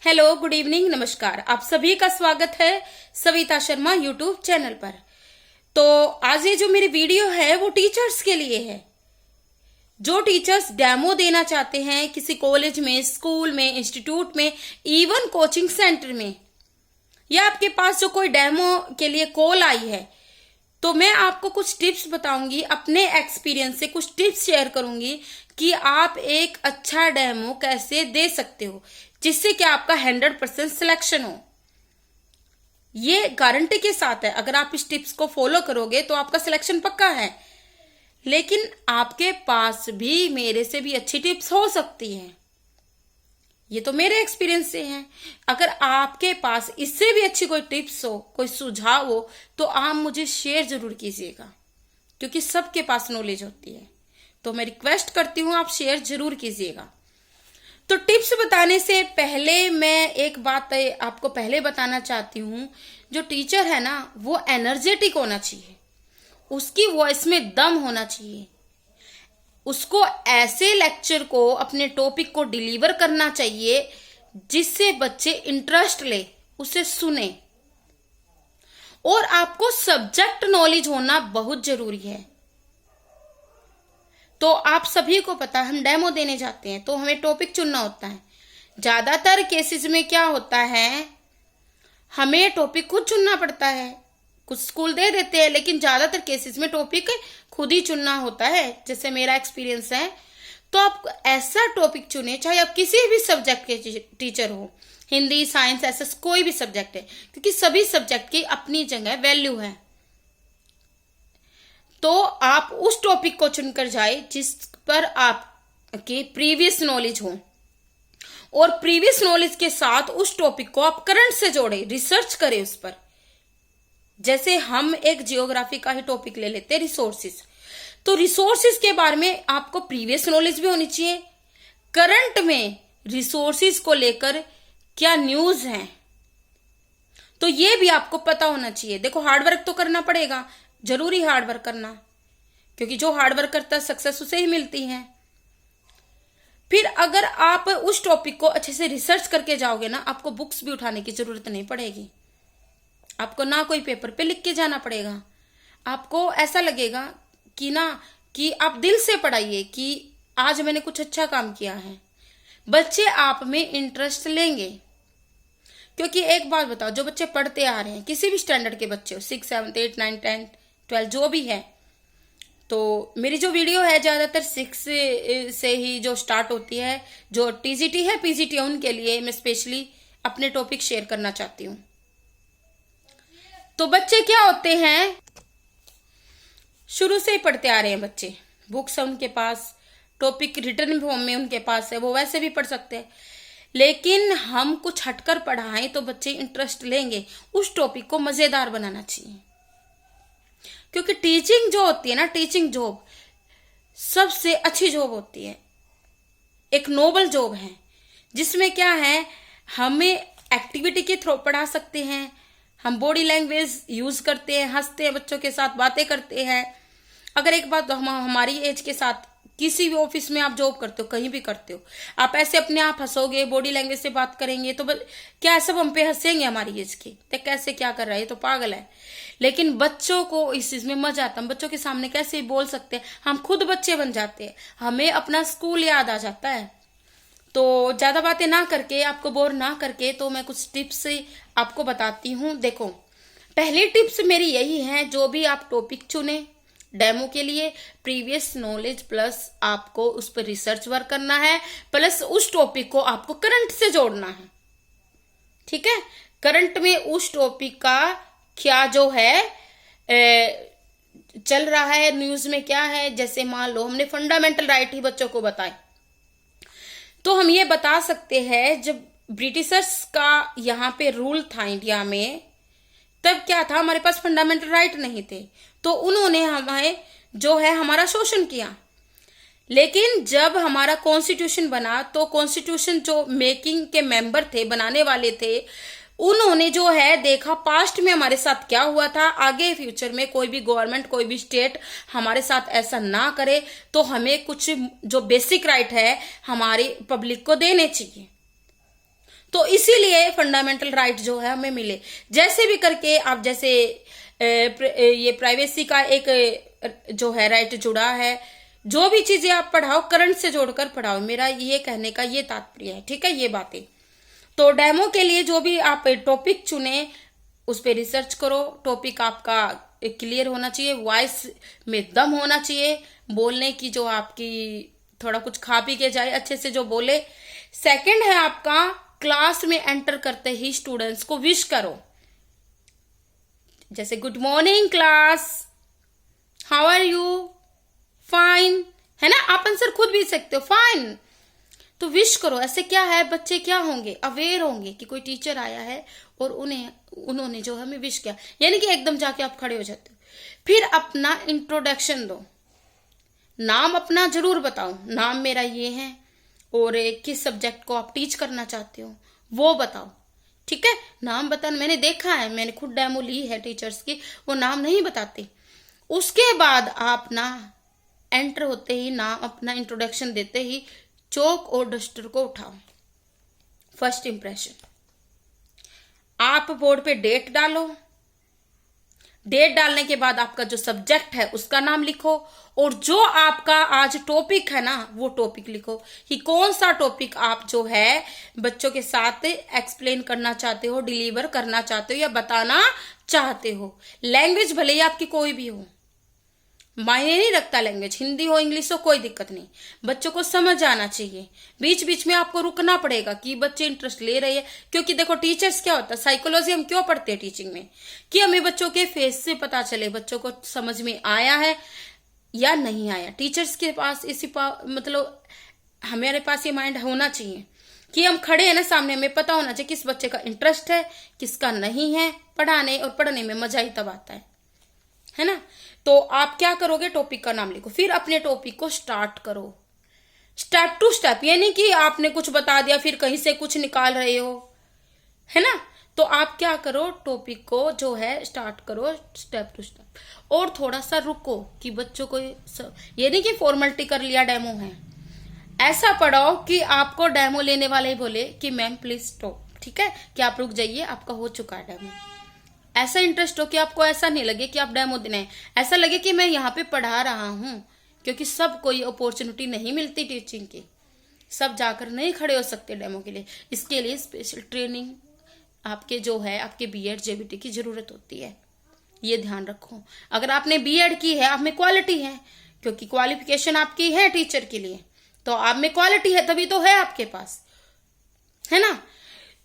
Hello, good evening, नमस्कार। आप सभी का स्वागत है सविता शर्मा यूट्यूब चैनल पर। तो आज ये जो मेरी वीडियो है वो टीचर्स के लिए है। जो टीचर्स डेमो देना चाहते हैं किसी कॉलेज में, स्कूल में, इंस्टीट्यूट में, इवन कोचिंग सेंटर में, या आपके पास जो कोई डेमो के लिए कॉल आई है, तो मैं आपको कुछ टिप्स बताऊंगी, अपने एक्सपीरियंस से कुछ टिप्स शेयर करूंगी कि आप एक अच्छा डेमो कैसे दे सकते हो जिससे कि आपका 100% सिलेक्शन हो। ये गारंटी के साथ है, अगर आप इस टिप्स को फॉलो करोगे तो आपका सिलेक्शन पक्का है। लेकिन आपके पास भी मेरे से भी अच्छी टिप्स हो सकती हैं, ये तो मेरे एक्सपीरियंस से हैं। अगर आपके पास इससे भी अच्छी कोई टिप्स हो, कोई सुझाव हो, तो आप मुझे शेयर जरूर कीजिएगा, क्योंकि सबके पास नॉलेज होती है। तो मैं रिक्वेस्ट करती हूं आप शेयर जरूर कीजिएगा। तो टिप्स बताने से पहले मैं एक बात आपको पहले बताना चाहती हूं। जो टीचर है ना, वो एनर्जेटिक होना चाहिए, उसकी वॉइस में दम होना चाहिए, उसको ऐसे लेक्चर को, अपने टॉपिक को डिलीवर करना चाहिए जिससे बच्चे इंटरेस्ट ले, उसे सुने। और आपको सब्जेक्ट नॉलेज होना बहुत जरूरी है। तो आप सभी को पता है, हम डेमो देने जाते हैं तो हमें टॉपिक चुनना होता है। ज्यादातर केसेस में क्या होता है, हमें टॉपिक खुद चुनना पड़ता है। कुछ स्कूल दे देते हैं, लेकिन ज्यादातर केसेस में टॉपिक खुद ही चुनना होता है, जैसे मेरा एक्सपीरियंस है। तो आप ऐसा टॉपिक चुने, चाहे आप किसी भी सब्जेक्ट के टीचर हो, हिंदी, साइंस, ऐसा कोई भी सब्जेक्ट है, क्योंकि सभी सब्जेक्ट की अपनी जगह वैल्यू है। तो आप उस टॉपिक को चुनकर जाए जिस पर आपकी प्रीवियस नॉलेज हो, और प्रीवियस नॉलेज के साथ उस टॉपिक को आप करंट से जोड़े, रिसर्च करें उस पर। जैसे हम एक जियोग्राफी का ही टॉपिक ले लेते हैं, रिसोर्सेज। तो रिसोर्सेज के बारे में आपको प्रीवियस नॉलेज भी होनी चाहिए, करंट में रिसोर्सेज को लेकर क्या न्यूज है, तो ये भी आपको पता होना चाहिए। देखो, हार्डवर्क तो करना पड़ेगा, जरूरी हार्डवर्क करना, क्योंकि जो हार्डवर्क करता है सक्सेस उसे ही मिलती है। फिर अगर आप उस टॉपिक को अच्छे से रिसर्च करके जाओगे ना, आपको बुक्स भी उठाने की जरूरत नहीं पड़ेगी, आपको ना कोई पेपर पे लिख के जाना पड़ेगा। आपको ऐसा लगेगा कि आप दिल से पढ़ाइए कि आज मैंने कुछ अच्छा काम किया है। बच्चे आप में इंटरेस्ट लेंगे। क्योंकि एक बात बताओ, जो बच्चे पढ़ते आ रहे हैं, किसी भी स्टैंडर्ड के बच्चे हो, 6, 7, 8, 9, 10, 12 जो भी है, तो मेरी जो वीडियो है ज्यादातर 6 से ही जो स्टार्ट होती है। जो टीजीटी है, पीजीटी है, उनके लिए मैं स्पेशली अपने टॉपिक शेयर करना चाहती हूँ। तो बच्चे क्या होते हैं, शुरू से ही पढ़ते आ रहे हैं बच्चे, बुक्स है उनके पास, टॉपिक रिटर्न फॉर्म में उनके पास है, वो वैसे भी पढ़ सकते हैं। लेकिन हम कुछ हटकर पढ़ाएं तो बच्चे इंटरेस्ट लेंगे। उस टॉपिक को मजेदार बनाना चाहिए, क्योंकि टीचिंग जो होती है ना, टीचिंग जॉब सबसे अच्छी जॉब होती है, एक नोबल जॉब है, जिसमें क्या है, हमें एक्टिविटी के थ्रू पढ़ा सकते हैं, हम बॉडी लैंग्वेज यूज करते हैं, हंसते हैं बच्चों के साथ, बातें करते हैं। अगर एक बात, हमारी एज के साथ किसी भी ऑफिस में आप जॉब करते हो, कहीं भी करते हो, आप ऐसे अपने आप हंसोगे, बॉडी लैंग्वेज से बात करेंगे, तो क्या सब हम पे हंसेंगे हमारी एज के, तो कैसे क्या कर रहा है, ये तो पागल है। लेकिन बच्चों को इस चीज में मजा आता है। हम बच्चों के सामने कैसे बोल सकते हैं, हम खुद बच्चे बन जाते हैं, हमें अपना स्कूल याद आ जाता है। तो ज्यादा बातें ना करके, आपको बोर ना करके, तो मैं कुछ टिप्स आपको बताती हूँ। देखो, पहली टिप्स मेरी यही है, जो भी आप टॉपिक चुने डेमो के लिए, प्रीवियस नॉलेज प्लस आपको उस पर रिसर्च वर्क करना है, प्लस उस टॉपिक को आपको करंट से जोड़ना है। ठीक है, करंट में उस टॉपिक का क्या जो है चल रहा है, न्यूज में क्या है। जैसे मान लो हमने फंडामेंटल राइट ही बच्चों को बताए, तो हम ये बता सकते हैं, जब ब्रिटिशर्स का यहाँ पे रूल था इंडिया में, तब क्या था, हमारे पास फंडामेंटल राइट नहीं थे, तो उन्होंने हमें जो है हमारा शोषण किया। लेकिन जब हमारा कॉन्स्टिट्यूशन बना, तो कॉन्स्टिट्यूशन जो मेकिंग के मेंबर थे, बनाने वाले थे, उन्होंने जो है देखा पास्ट में हमारे साथ क्या हुआ था, आगे फ्यूचर में कोई भी गवर्नमेंट, कोई भी स्टेट हमारे साथ ऐसा ना करे, तो हमें कुछ जो बेसिक राइट है हमारी पब्लिक को देने चाहिए। तो इसीलिए फंडामेंटल राइट जो है हमें मिले। जैसे भी करके आप, जैसे ये प्राइवेसी का एक जो है राइट जुड़ा है, जो भी चीजें आप पढ़ाओ करंट से जोड़कर पढ़ाओ, मेरा ये कहने का ये तात्पर्य है। ठीक है, ये बातें। तो डेमो के लिए जो भी आप टॉपिक चुने उस पर रिसर्च करो। टॉपिक आपका क्लियर होना चाहिए, वॉइस में दम होना चाहिए, बोलने की जो आपकी थोड़ा कुछ खा पी के जाए अच्छे से जो बोले। सेकंड है आपका, क्लास में एंटर करते ही स्टूडेंट्स को विश करो, जैसे good morning class, how are you, fine, है ना। आप आंसर खुद भी सकते हो, फाइन। तो विश करो। ऐसे क्या है, बच्चे क्या होंगे, अवेयर होंगे कि कोई टीचर आया है और उन्होंने जो हमें विश किया, यानी कि एकदम जाके आप खड़े हो जाते हो। फिर अपना इंट्रोडक्शन दो, नाम अपना जरूर बताओ, नाम मेरा ये है और किस सब्जेक्ट को आप टीच करना चाहते हो वो बताओ। ठीक है, नाम बताना, मैंने देखा है, मैंने खुद डेमो ली है टीचर्स की, वो नाम नहीं बताते। उसके बाद आप ना एंटर होते ही, नाम अपना इंट्रोडक्शन देते ही चौक और डस्टर को उठाओ। फर्स्ट इंप्रेशन, आप बोर्ड पे डेट डालो। डेट डालने के बाद आपका जो सब्जेक्ट है उसका नाम लिखो, और जो आपका आज टॉपिक है ना वो टॉपिक लिखो कि कौन सा टॉपिक आप जो है बच्चों के साथ एक्सप्लेन करना चाहते हो, डिलीवर करना चाहते हो या बताना चाहते हो। लैंग्वेज भले ही आपकी कोई भी हो, मायने नहीं रखता लैंग्वेज, हिंदी हो इंग्लिश हो कोई दिक्कत नहीं, बच्चों को समझ आना चाहिए। बीच बीच में आपको रुकना पड़ेगा कि बच्चे इंटरेस्ट ले रहे हैं, क्योंकि देखो टीचर्स क्या होता है, साइकोलॉजी हम क्यों पढ़ते हैं टीचिंग में, कि हमें बच्चों के फेस से पता चले बच्चों को समझ में आया है या नहीं आया। टीचर्स के पास मतलब हमारे पास ये माइंड होना चाहिए कि हम खड़े हैं ना सामने, हमें पता होना चाहिए किस बच्चे का इंटरेस्ट है किसका नहीं है। पढ़ाने और पढ़ने में मजा ही तब आता है ना। तो आप क्या करोगे, टॉपिक का नाम लिखो, फिर अपने टॉपिक को स्टार्ट करो स्टेप टू स्टेप। ये नहीं कि आपने कुछ बता दिया फिर कहीं से कुछ निकाल रहे हो, है ना। तो आप क्या करो, टॉपिक को जो है स्टार्ट करो स्टेप टू स्टेप, और थोड़ा सा रुको कि बच्चों को ये नहीं कि फॉर्मेलिटी कर लिया डेमो है, ऐसा पढ़ाओ कि आपको डेमो लेने वाले ही बोले कि मैम प्लीज स्टॉप, ठीक है, कि आप रुक जाइए, आपका हो चुका है डेमो। ऐसा इंटरेस्ट हो कि आपको ऐसा नहीं लगे कि आप डेमो देने, ऐसा लगे कि मैं यहाँ पे पढ़ा रहा हूँ, क्योंकि सब कोई अपॉर्चुनिटी नहीं मिलती टीचिंग की, सब जाकर नहीं खड़े हो सकते डेमो के लिए। इसके लिए स्पेशल ट्रेनिंग आपके जो है आपके बीएड जेबीटी की जरूरत होती है, ये ध्यान रखो। अगर आपने बीएड की है, आप में क्वालिटी है, क्योंकि क्वालिफिकेशन आपकी है टीचर के लिए, तो आप में क्वालिटी है तभी तो है आपके पास, है ना।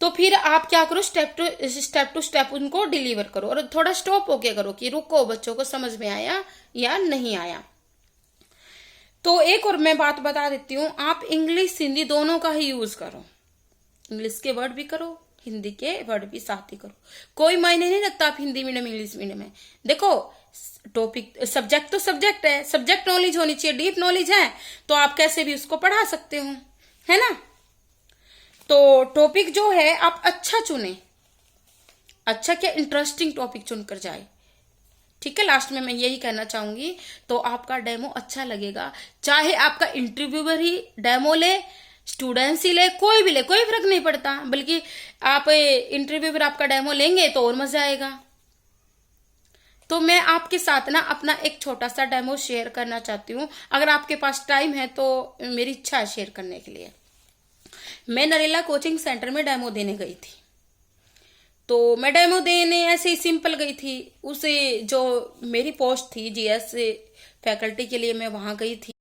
तो फिर आप क्या करो, स्टेप टू स्टेप उनको डिलीवर करो, और थोड़ा स्टॉप होके करो कि रुको बच्चों को समझ में आया या नहीं आया। तो एक और मैं बात बता देती हूँ, आप इंग्लिश हिंदी दोनों का ही यूज करो, इंग्लिश के वर्ड भी करो हिंदी के वर्ड भी साथ ही करो, कोई मायने नहीं रखता आप हिंदी मीडियम इंग्लिश मीडियम है। देखो टॉपिक सब्जेक्ट तो सब्जेक्ट है, सब्जेक्ट नॉलेज होनी चाहिए, डीप नॉलेज है तो आप कैसे भी उसको पढ़ा सकते हो, है ना। तो टॉपिक जो है आप अच्छा चुने, अच्छा क्या इंटरेस्टिंग टॉपिक चुनकर जाए, ठीक है। लास्ट में मैं यही कहना चाहूंगी, तो आपका डेमो अच्छा लगेगा, चाहे आपका इंटरव्यूअर ही डेमो ले, स्टूडेंट्स ही ले, कोई भी ले, कोई फर्क नहीं पड़ता, बल्कि आप इंटरव्यूअर आपका डेमो लेंगे तो और मजा आएगा। तो मैं आपके साथ ना अपना एक छोटा सा डेमो शेयर करना चाहती हूँ, अगर आपके पास टाइम है तो मेरी इच्छा है शेयर करने के लिए। मैं नरेला कोचिंग सेंटर में डेमो देने गई थी, तो मैं डेमो देने ऐसे ही सिंपल गई थी, उसे जो मेरी पोस्ट थी जीएस फैकल्टी के लिए मैं वहां गई थी।